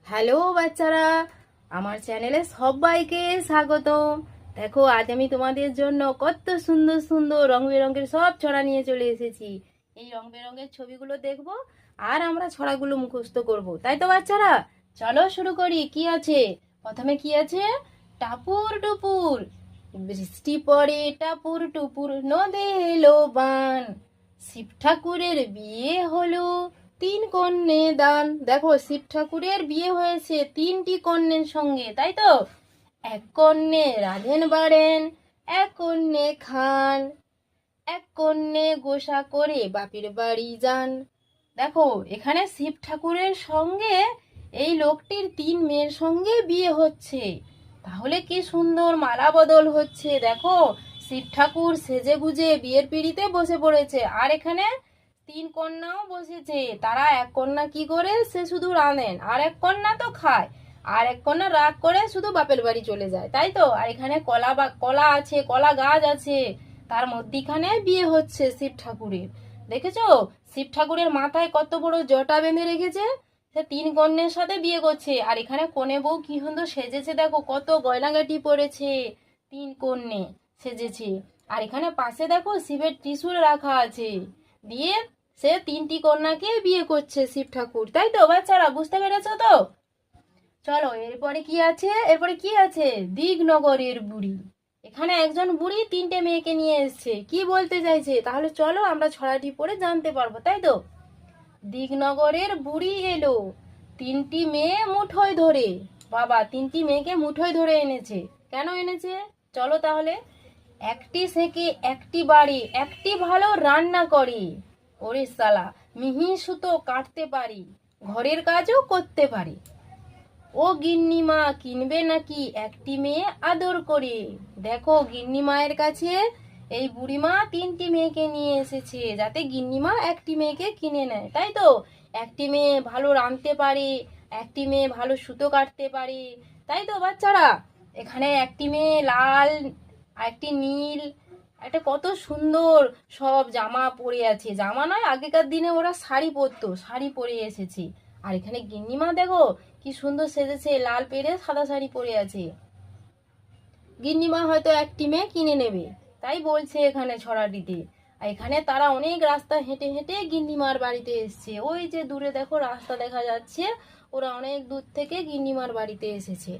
Hello বাচ্চারা, আমার চ্যানেলে সবাইকে স্বাগত। দেখো, আজ আমি তোমাদের জন্য কত সুন্দর সুন্দর রং বেরঙের সব ছড়া নিয়ে চলে এসেছি। এই রং বেরঙের ছবিগুলো দেখবো আর আমরা ছড়াগুলো মুখস্থ করব, তাই তো বাচ্চারা? চলো শুরু করি। কি আছে প্রথমে? কি আছে? টাপুর টুপুর বৃষ্টি পড়ে, টাপুর টুপুর নদে এলো বান, শিব ঠাকুরের বিয়ে হলো, তিন কন্যে দান। দেখো, শিব ঠাকুরের বিয়ে হয়েছে তিনটি কন্যের সঙ্গে, তাই তো? এক কন্যে রাধেন বাড়েন, এক কন্যে খান, এক কন্যে গোসা করে বাপের বাড়ি যান। দেখো, এখানে শিব ঠাকুরের সঙ্গে এই লোকটির তিন মেয়ের সঙ্গে বিয়ে হচ্ছে। তাহলে কি সুন্দর মালা বদল হচ্ছে। দেখো, শিব ঠাকুর সেজে গুজে বিয়ের পিঁড়িতে বসে পড়েছে, আর এখানে তিন কন্যাও বসেছে। তারা এক কন্যা কি করে, সে শুধু রাঁধেন, আর এক কন্যা তো খায়, আর এক কন্যা রাগ করে শুধু বাপের বাড়ি চলে যায়, তাই তো? আর এখানে কলা আছে, কলা গাছ আছে, তার মধ্যিখানে বিয়ে হচ্ছে শিব ঠাকুরের। দেখেছো, শিব ঠাকুরের মাথায় কত বড় জটা বেঁধে রেখেছে। সে তিন কন্যার সাথে বিয়ে করছে, আর এখানে কনে বউ কি সুন্দর সেজেছে। দেখো, কত গয়নাগাটি পরেছে, তিন কন্যে সেজেছে। আর এখানে পাশে দেখো শিবের ত্রিশূল রাখা আছে, দিয়ে সে তিনটি কন্যাকে বিয়ে করছে শিব ঠাকুর, তাই তো বাচ্চারা? বুঝতে পেরেছো তো? চলো, এরপরে কি আছে? এরপরে কি আছে? দিগনগরের বুড়ি। এখানে একজন বুড়ি তিনটে মেয়েকে নিয়ে এসছে। কি বলতে চাইছে? তাহলে চলো আমরা ছড়াটি পড়ে জানতে পারবো, তাই তো? দিগনগরের বুড়ি এলো, তিনটি মেয়ে মুঠোয় ধরে। বাবা, তিনটি মেয়েকে মুঠোয় ধরে এনেছে। কেন এনেছে? চলো তাহলে। একটি সেকে একটি বাড়ি, একটি ভালো রান্না করে, ওরে সালা মিহি সুতো কাটতে পারি, ঘরের কাজও করতে পারি। ও গিন্নিমা কিনবে নাকি একটি মেয়ে আদর করে? দেখো, গিন্নি মায়ের কাছে এই বুড়িমা তিনটি মেয়েকে নিয়ে এসেছে, যাতে গিন্নিমা একটি মেয়েকে কিনে নেয়, তাই তো? একটি মেয়ে ভালো রাঁধতে পারে, একটি মেয়ে ভালো সুতো কাটতে পারে, তাই তো বাচ্চারা? এখানে একটি মেয়ে লাল, আর একটি নীল, একটা কত সুন্দর সব জামা পরে আছে। জামা নয়, আগেকার দিনে ওরা শাড়ি পরতো, শাড়ি পরে এসেছে। আর এখানে গিন্নিমা দেখো কি সুন্দর সেজেছে, লাল পেরে সাদা শাড়ি পরে আছে। গিন্নিমা হয়তো একটি মেয়ে কিনে নেবে, তাই বলছে এখানে ছড়াটিতে। আর এখানে তারা অনেক রাস্তা হেঁটে হেঁটে গিন্নিমার বাড়িতে এসছে। ওই যে দূরে দেখো রাস্তা দেখা যাচ্ছে, ওরা অনেক দূর থেকে গিন্নিমার বাড়িতে এসেছে।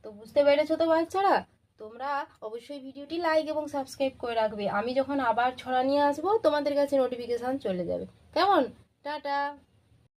তো বুঝতে পেরেছো তো বাচ্চারা? তোমরা অবশ্যই ভিডিওটি লাইক এবং সাবস্ক্রাইব করে রাখবে। আমি যখন আবার ছড়া নিয়ে আসবো তোমাদের কাছে নোটিফিকেশন চলে যাবে। কেমন? টাটা।